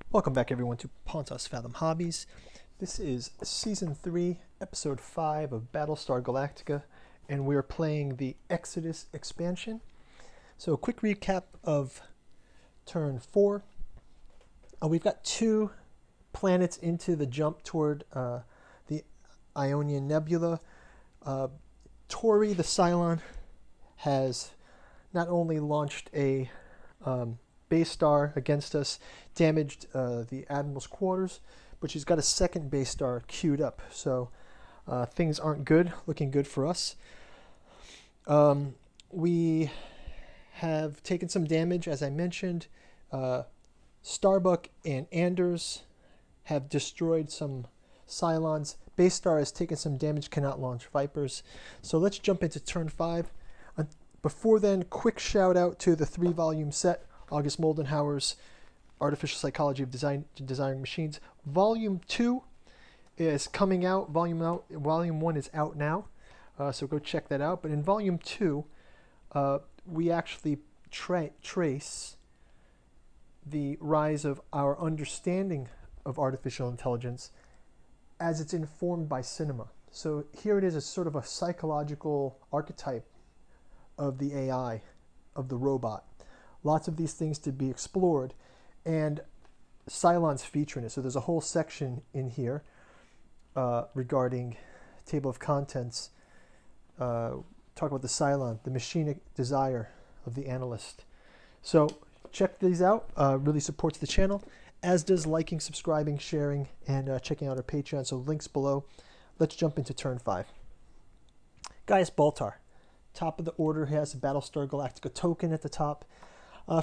Welcome back everyone to Pontos Fathom Hobbies. This is Season 3, Episode 5 of Battlestar Galactica, and we are playing the Exodus expansion. So a quick recap of turn 4. We've got 2 planets into the jump toward the Ionian Nebula. Tori, the Cylon, has not only launched a base star against us, damaged the Admiral's quarters, but she's got a second base star queued up. So things aren't good, looking good for us. We have taken some damage, as I mentioned. Starbuck and Anders have destroyed some Cylons. Base star has taken some damage, cannot launch Vipers. So let's jump into turn 5. Before then, quick shout out to the 3-volume set, August Moldenhauer's Artificial Psychology of Designing Machines. Volume 2 is coming out. Volume 1 is out now, so go check that out. But in Volume 2, we actually trace the rise of our understanding of artificial intelligence as it's informed by cinema. So here it is as sort of a psychological archetype of the AI, of the robot. Lots of these things to be explored, and Cylons feature in it. So there's a whole section in here regarding table of contents. Talk about the Cylon, the machinic desire of the analyst. So check these out. Really supports the channel, as does liking, subscribing, sharing, and checking out our Patreon. So links below. Let's jump into turn 5. Gaius Baltar, top of the order, has a Battlestar Galactica token at the top.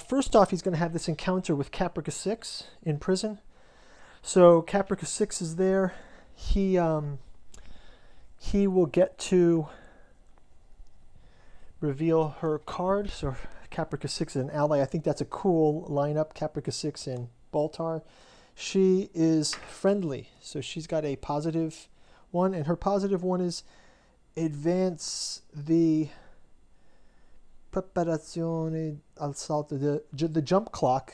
First off, he's going to have this encounter with Caprica 6 in prison. So Caprica 6 is there. He will get to reveal her card. So Caprica 6 is an ally. I think that's a cool lineup, Caprica 6 and Baltar. She is friendly, so she's got a positive one, and her positive one is advance the preparazione al salto. The jump clock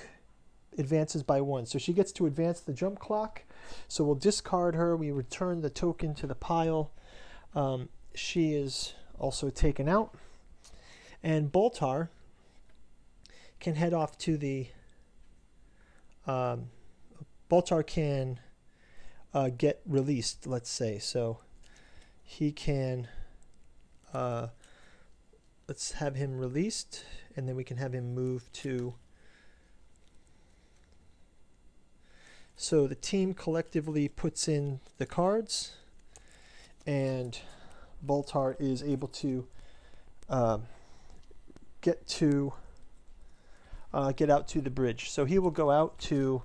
advances by 1. So she gets to advance the jump clock. So we'll discard her. We return the token to the pile. She is also taken out. And Baltar can head off to the... Baltar can get released, let's say. So he can... let's have him released, and then we can have him move to... So the team collectively puts in the cards, and Baltar is able to get out to the bridge. So he will go out to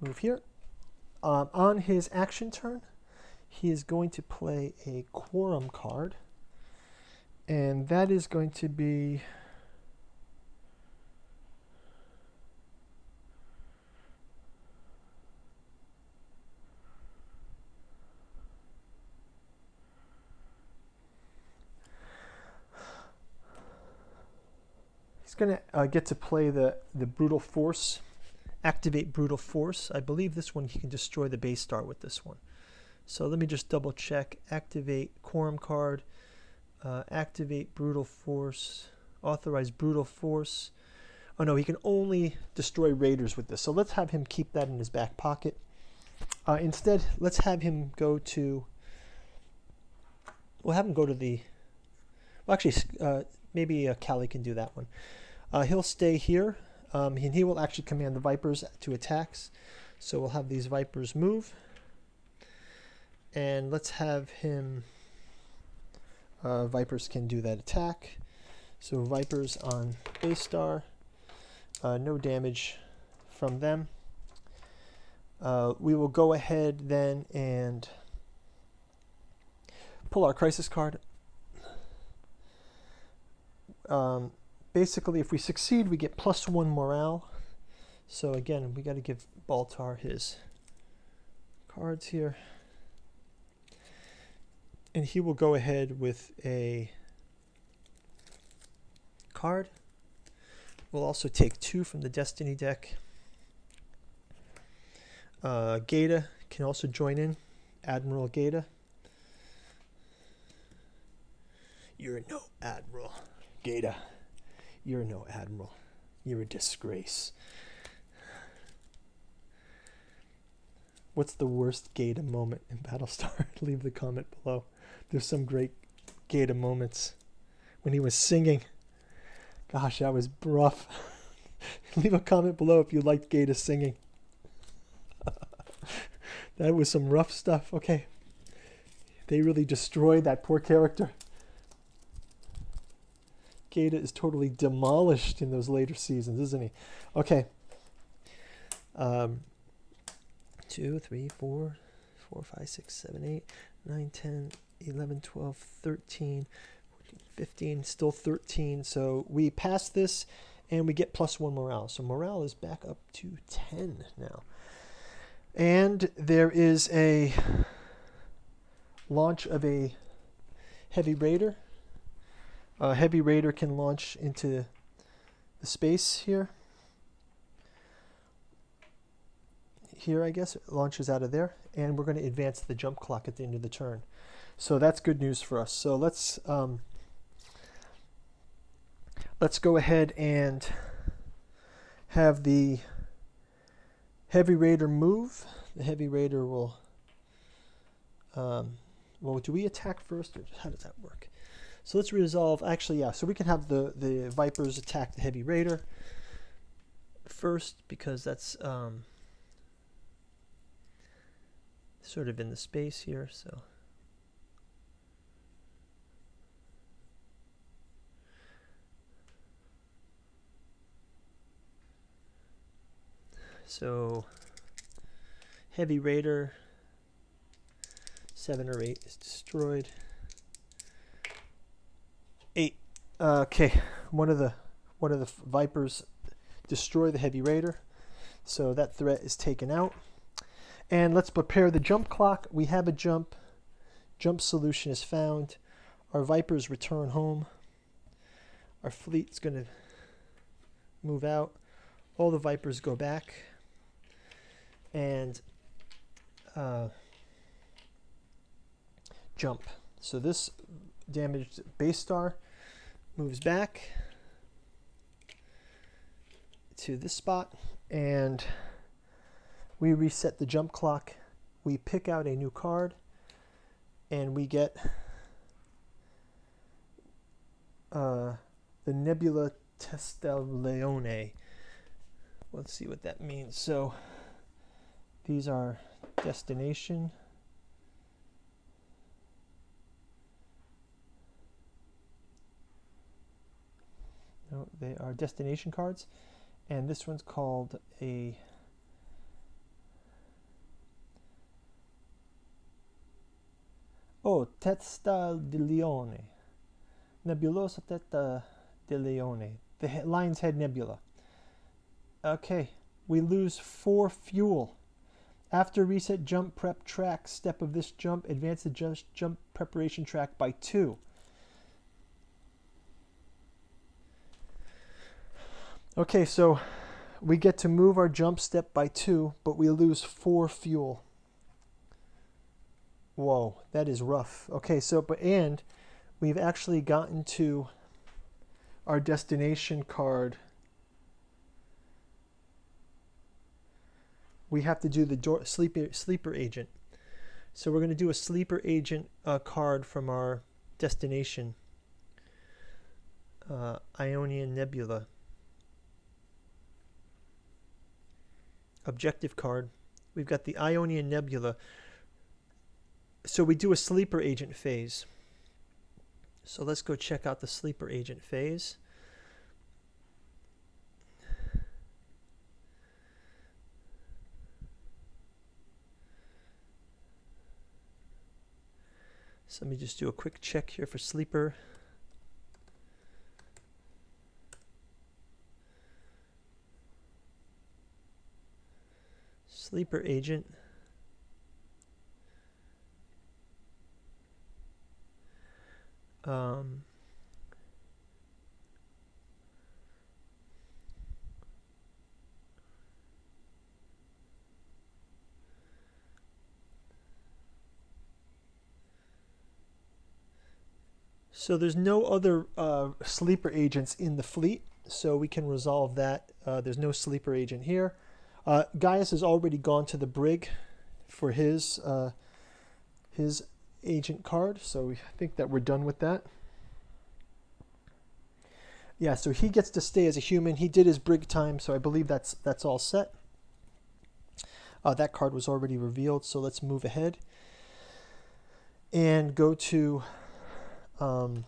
move here. On his action turn, he is going to play a quorum card, and that is going to be he's going to get to play the brutal force, activate brutal force. I believe this one he can destroy the base star with this one. So let me just double check. Activate quorum card, activate brutal force, authorize brutal force. Oh no, he can only destroy raiders with this. So let's have him keep that in his back pocket. Instead, let's have him go to... We'll have him go to the... Well, actually, maybe Callie can do that one. He'll stay here, and he will actually command the Vipers to attacks. So we'll have these Vipers move. And let's have him... Vipers can do that attack. So Vipers on base star. No damage from them. We will go ahead then and pull our crisis card. Basically, if we succeed, we get +1 morale. So again, we got to give Baltar his cards here. And he will go ahead with a card. We'll also take 2 from the Destiny deck. Gata can also join in. Admiral Gata. You're no admiral. Gata, you're no admiral. You're a disgrace. What's the worst Gata moment in Battlestar? Leave the comment below. There's some great Gata moments. When he was singing. Gosh, that was rough. Leave a comment below if you liked Gata singing. That was some rough stuff. Okay. They really destroyed that poor character. Gata is totally demolished in those later seasons, isn't he? Okay. 2, 3, 4, 5, 6, 7, 8, 9, 10, 11, 12, 13, 14, 15, still 13. So we pass this and we get +1 morale. So morale is back up to 10 now. And there is a launch of a heavy raider. A heavy raider can launch into the space here. Here, I guess, it launches out of there. And we're going to advance the jump clock at the end of the turn. So that's good news for us. So let's go ahead and have the heavy raider move. The heavy raider will, well, do we attack first, or how does that work? So let's resolve, actually, yeah, so we can have the Vipers attack the heavy raider first, because that's sort of in the space here, so. So heavy raider 7 or 8 is destroyed. 8. Okay, one of the Vipers destroy the heavy raider, so that threat is taken out. And let's prepare the jump clock. We have a jump solution is found. Our Vipers return home. Our fleet's going to move out. All the Vipers go back. And jump. So this damaged base star moves back to this spot, and we reset the jump clock. We pick out a new card, and we get the Nebula Testaleone. Let's see what that means. So these are destination. No, they are destination cards, and this one's called a Testa di Leone. Nebulosa Testa di Leone. The Lion's Head Nebula. Okay, we lose 4 fuel. After reset jump prep track step of this jump, advance the jump preparation track by 2. Okay, so we get to move our jump step by 2, but we lose 4 fuel. Whoa, that is rough. Okay, so and we've actually gotten to our destination card. We have to do the sleeper agent. So we're going to do a sleeper agent card from our destination, Ionian Nebula. Objective card. We've got the Ionian Nebula. So we do a sleeper agent phase. So let's go check out the sleeper agent phase. So let me just do a quick check here for sleeper. Sleeper agent. So there's no other sleeper agents in the fleet, so we can resolve that. There's no sleeper agent here. Gaius has already gone to the brig for his agent card, so I think that we're done with that. Yeah, so he gets to stay as a human. He did his brig time, so I believe that's all set. That card was already revealed, so let's move ahead and go to so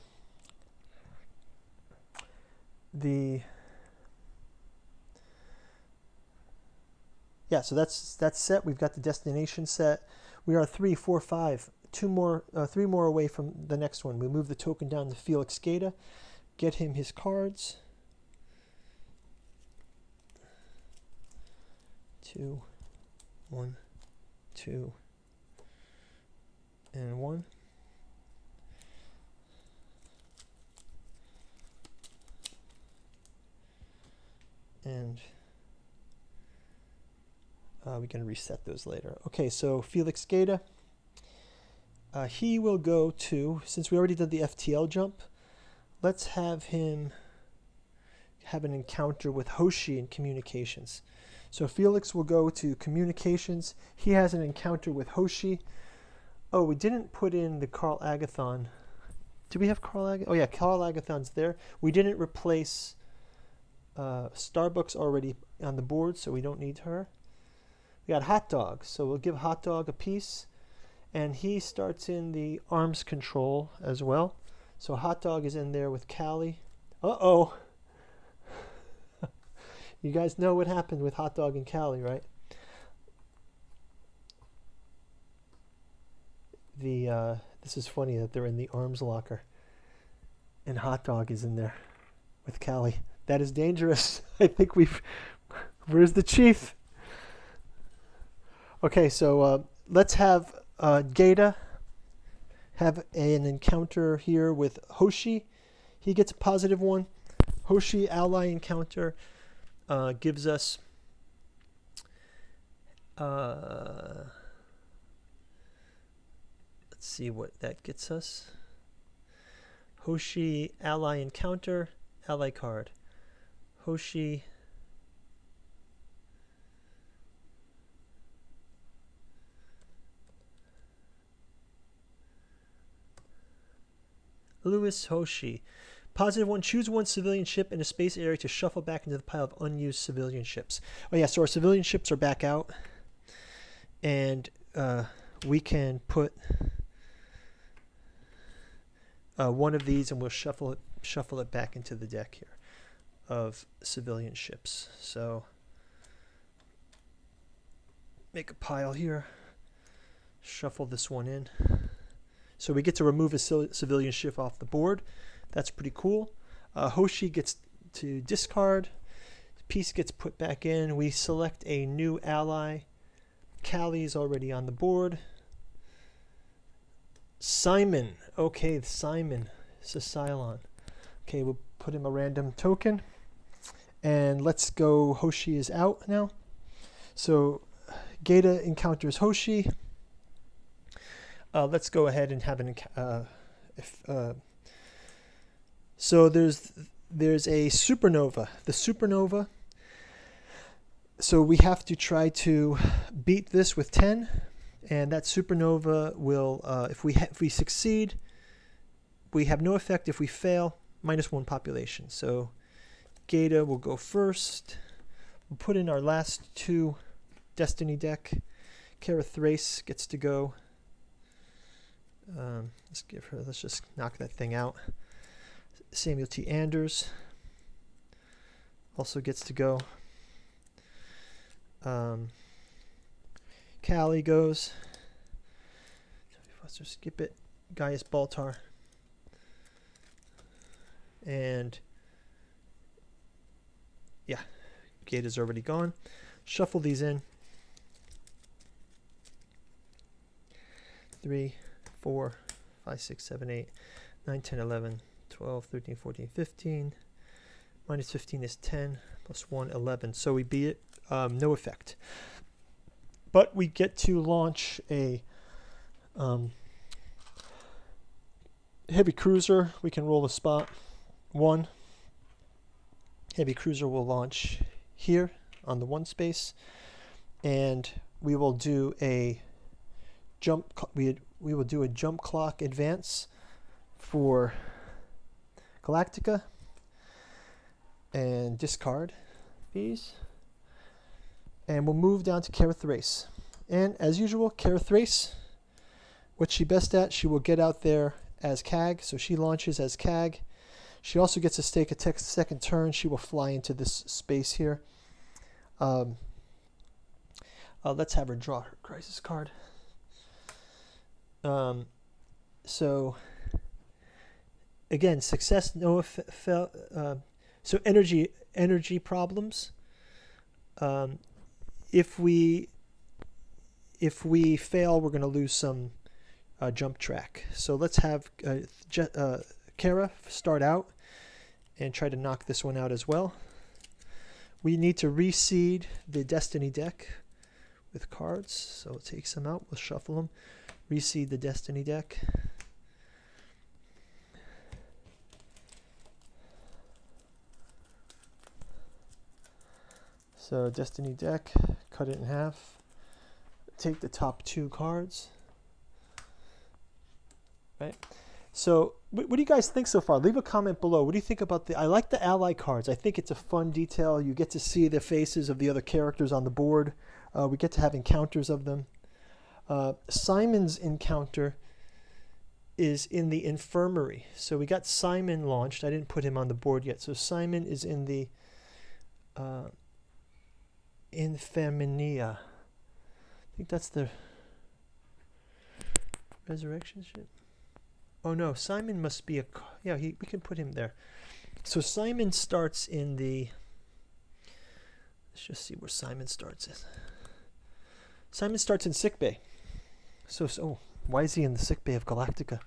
that's set. We've got the destination set. We are 3, 4, 5, 3 more away from the next one. We move the token down to Felix Gata, get him his cards. 2, 1, 2, and 1. And we can reset those later. Okay, so Felix Gata, he will go to, since we already did the FTL jump, let's have him have an encounter with Hoshi in communications. So Felix will go to communications. He has an encounter with Hoshi. Oh, we didn't put in the Carl Agathon. Do we have Carl Agathon? Oh yeah, Carl Agathon's there. We didn't replace Starbucks already on the board, so we don't need her. We got Hot Dog, so we'll give Hot Dog a piece, and he starts in the arms control as well. So Hot Dog is in there with Callie. Uh-oh. You guys know what happened with Hot Dog and Callie, right? This is funny that they're in the arms locker, and Hot Dog is in there with Callie. That is dangerous. I think where's the chief? Okay, so let's have Gata have an encounter here with Hoshi. He gets a +1. Hoshi ally encounter gives us let's see what that gets us. Hoshi ally encounter, ally card. Hoshi Louis Hoshi. +1, choose one civilian ship in a space area to shuffle back into the pile of unused civilian ships. Oh yeah, so our civilian ships are back out, and we can put one of these, and we'll shuffle it back into the deck here of civilian ships. So make a pile here, shuffle this one in. So we get to remove a civilian ship off the board. That's pretty cool. Hoshi gets to discard. Piece gets put back in. We select a new ally. Callie is already on the board. Simon. Okay, Simon. It's a Cylon. Okay, we'll put him a random token. And let's go. Hoshi is out now. So Gata encounters Hoshi. Let's go ahead and have an so there's a supernova. The supernova. So we have to try to beat this with 10, and that supernova will, if we succeed, we have no effect. If we fail, -1 population. So Gata will go first. We'll put in our last 2 Destiny deck. Kara Thrace gets to go. Let's just knock that thing out. Samuel T. Anders also gets to go. Callie goes. Let's just skip it. Gaius Baltar. And yeah, Gata's already gone. Shuffle these in. 3, 4, 5, 6, 7, 8, 9, 10, 11, 12, 13, 14, 15. -15 is 10. +1, 11. So we beat it. No effect. But we get to launch a Heavy cruiser, we can roll a spot 1. Heavy cruiser will launch here on the 1 space, and we will do a jump. We will do a jump clock advance for Galactica and discard these, and we'll move down to Kara Thrace. And as usual, Kara Thrace, what's she best at? She will get out there as CAG, so she launches as CAG. She also gets to take a second turn. She will fly into this space here. Let's have her draw her crisis card. So again, success, no so energy problems. If we fail, we're going to lose some jump track. So let's have Kara start out and try to knock this one out as well. We need to reseed the Destiny deck with cards, so we'll take some out, we'll shuffle them, reseed the Destiny deck. So Destiny deck, cut it in half, take the top 2 cards. Right. So what do you guys think so far? Leave a comment below. What do you think about I like the ally cards. I think it's a fun detail. You get to see the faces of the other characters on the board. We get to have encounters of them. Simon's encounter is in the infirmary. So we got Simon launched. I didn't put him on the board yet. So Simon is in the Infirmania. I think that's the resurrection ship. Oh no, Simon must be we can put him there. So Simon starts in the, let's just see where Simon starts in. Simon starts in sickbay. So why is he in the sickbay of Galactica?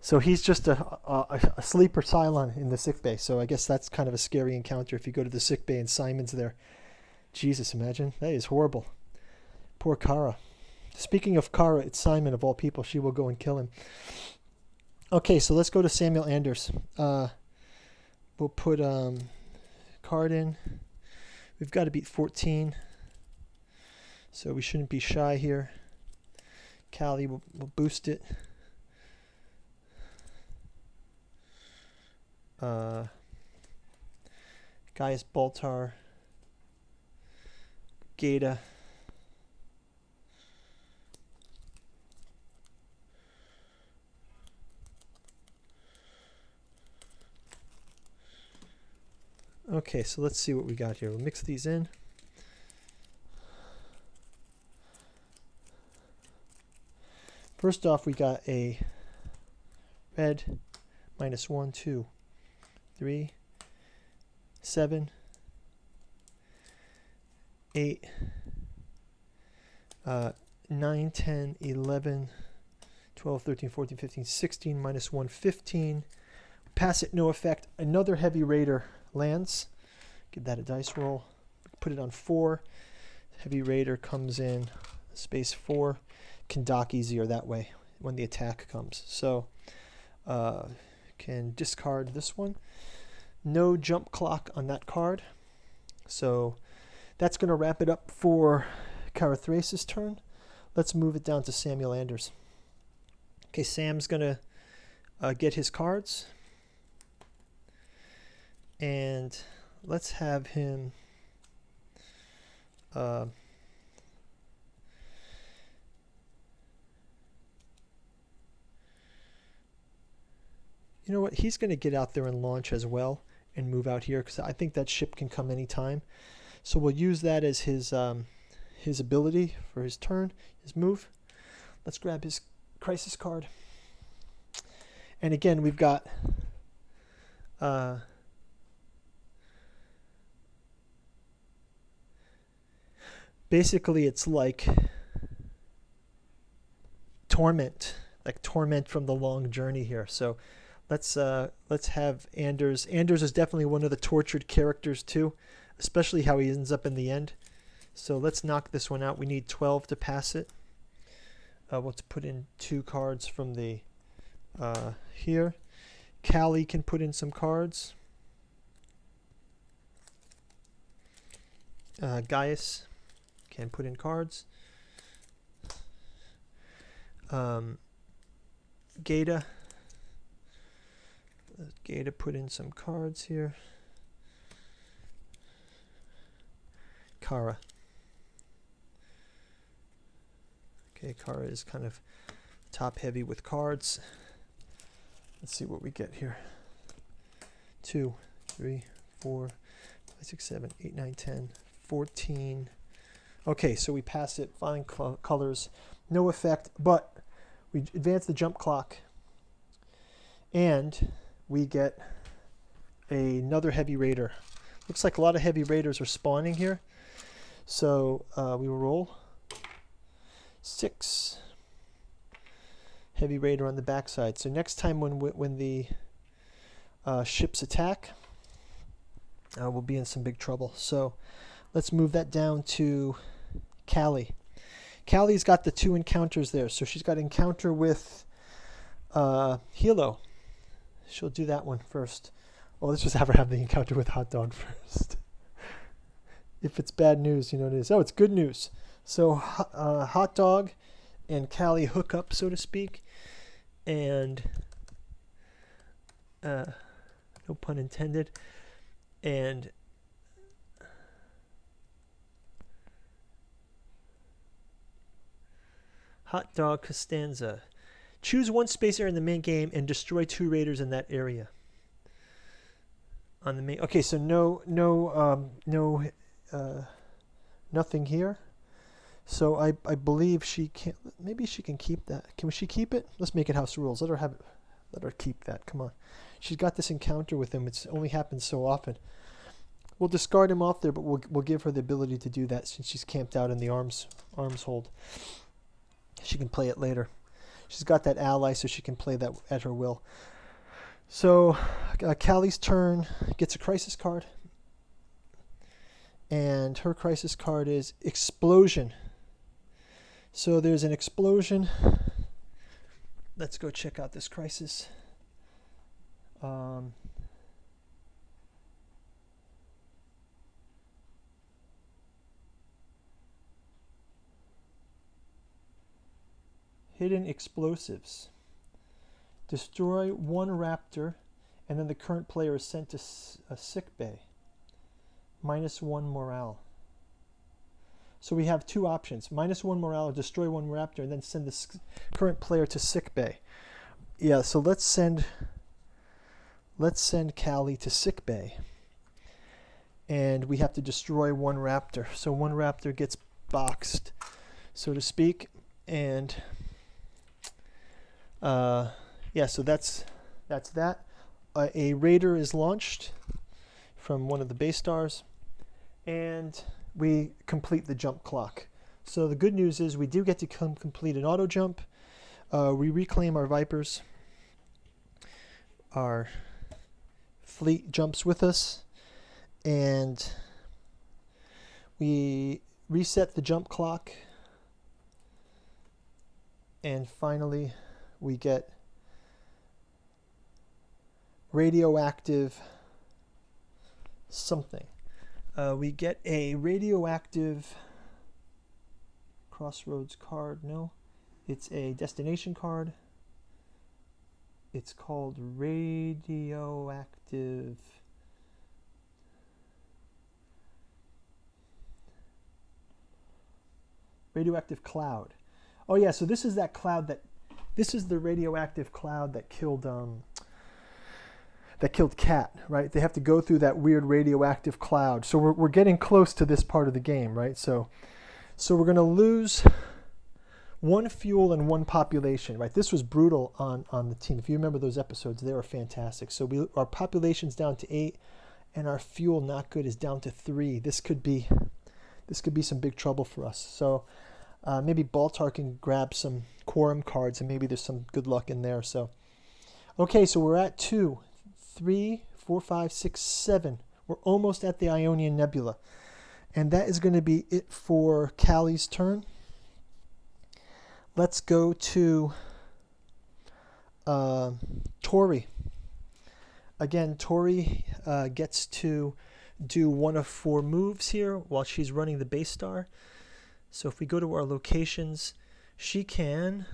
So he's just a sleeper Cylon in the sickbay. So I guess that's kind of a scary encounter if you go to the sickbay and Simon's there. Jesus, imagine. That is horrible. Poor Kara. Speaking of Kara, it's Simon of all people. She will go and kill him. Okay, so let's go to Samuel Anders. We'll put card in. We've got to beat 14. So we shouldn't be shy here. Callie will boost it. Gaius Baltar. Gata. Okay, so let's see what we got here. We'll mix these in. First off, we got a red -1, 2, 3, 7, 8, 9, 10, 11, 12, 13, 14, 15, 16, -1, 15. Pass it, no effect. Another heavy raider lands. Give that a dice roll. Put it on 4. Heavy raider comes in space 4. Can dock easier that way when the attack comes. So can discard this one. No jump clock on that card. So that's going to wrap it up for Kara Thrace's turn. Let's move it down to Samuel Anders. Okay, Sam's going to get his cards. And let's have him you know what? He's going to get out there and launch as well and move out here because I think that ship can come anytime. So we'll use that as his ability for his turn, his move. Let's grab his crisis card. And again, we've got basically it's like torment from the long journey here. So let's have Anders. Anders is definitely one of the tortured characters too, especially how he ends up in the end. So let's knock this one out. We need 12 to pass it. Let's put in 2 cards from the here. Callie can put in some cards. Gaius can put in cards. Gata put in some cards here. Kara. Okay, Kara is kind of top heavy with cards. Let's see what we get here. 2, 3, 4, 5, 6, 7, 8, 9, 10, 14. Okay, so we pass it. Fine colors. No effect, but we advance the jump clock. And we get another heavy raider. Looks like a lot of heavy raiders are spawning here. So we will roll 6. Heavy raider on the backside. So next time when the ships attack, we'll be in some big trouble. So let's move that down to Callie. Callie's got the 2 encounters there. So she's got encounter with Hilo. She'll do that one first. Well, let's just have her have the encounter with Hot Dog first. If it's bad news, you know what it is. Oh, it's good news. So Hot Dog and Callie hook up, so to speak. And no pun intended. And Hot Dog Costanza. Choose one space area in the main game and destroy 2 raiders in that area. On the main. Okay, so nothing here. So I believe she can't. Maybe she can keep that. Can she keep it? Let's make it house rules. Let her have it. Let her keep that. Come on. She's got this encounter with him. It's only happens so often. We'll discard him off there, but we'll give her the ability to do that since she's camped out in the arms hold. She can play it later. She's got that ally, so she can play that at her will. So Callie's turn gets a crisis card. And her crisis card is Explosion. So there's an explosion. Let's go check out this crisis. Hidden explosives. Destroy 1 raptor, and then the current player is sent to a sick bay. -1 morale. So we have 2 options. -1 morale or destroy 1 raptor and then send the current player to sick bay. Yeah, so let's send Callie to sick bay. And we have to destroy 1 raptor. So 1 raptor gets boxed, so to speak. And yeah, so that's that. A raider is launched from one of the base stars, and we complete the jump clock. So the good news is we do get to complete an auto jump. We reclaim our Vipers. Our fleet jumps with us, and we reset the jump clock. And finally, we get radioactive something. We get a radioactive crossroads card. No, it's a destination card. It's called radioactive cloud. Oh yeah, so this is that cloud this is the radioactive cloud that killed Cat, right? They have to go through that weird radioactive cloud. So we're getting close to this part of the game, right? So we're going to lose 1 fuel and 1 population, right? This was brutal on the team. If you remember those episodes, they were fantastic. So our population's down to 8, and our fuel, not good, is down to 3. This could be some big trouble for us. So maybe Baltar can grab some quorum cards, and maybe there's some good luck in there. So okay, so we're at 2, 3, 4, 5, 6, 7. We're almost at the Ionian Nebula. And that is going to be it for Callie's turn. Let's go to Tori. Again, Tori gets to do one of 4 moves here while she's running the base star. So if we go to our locations, she can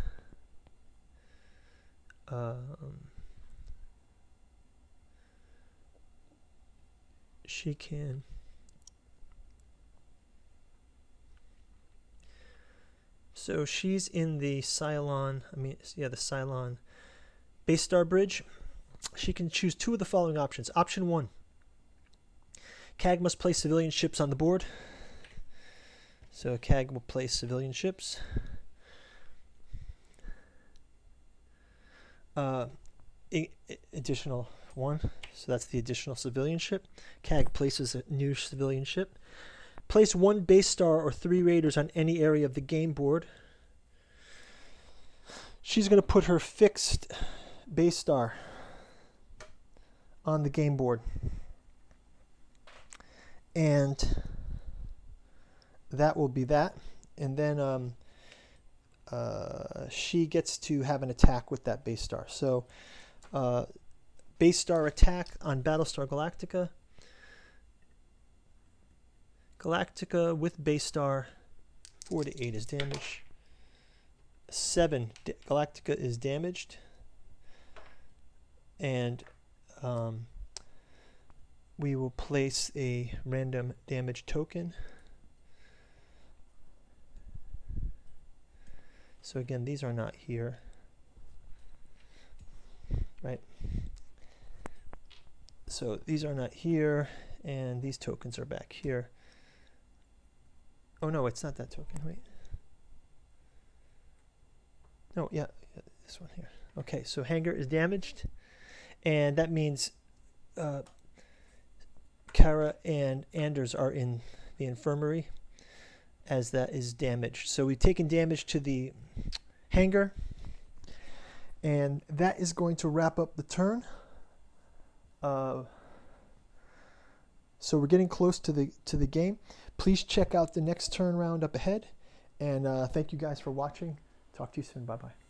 so she's in the Cylon, the Cylon base star bridge. She can choose 2 of the following options. Option 1, CAG must place civilian ships on the board. So CAG will place civilian ships. Additional 1, so that's the additional civilian ship. CAG places a new civilian ship. Place 1 base star or 3 raiders on any area of the game board. She's going to put her fixed base star on the game board. And that will be that. And then she gets to have an attack with that base star. So base star attack on Battlestar Galactica. Galactica with base star, 4 to 8 is damage. 7, Galactica is damaged. And we will place a random damage token. So again, these are not here, right? So these are not here, and these tokens are back here. Oh no, it's not that token, wait. No, yeah, this one here. Okay, so Hangar is damaged, and that means Kara and Anders are in the infirmary, as that is damaged. So we've taken damage to the Hangar, and that is going to wrap up the turn. So we're getting close to the game. Please check out the next turn round up ahead, and thank you guys for watching. Talk to you soon. Bye bye.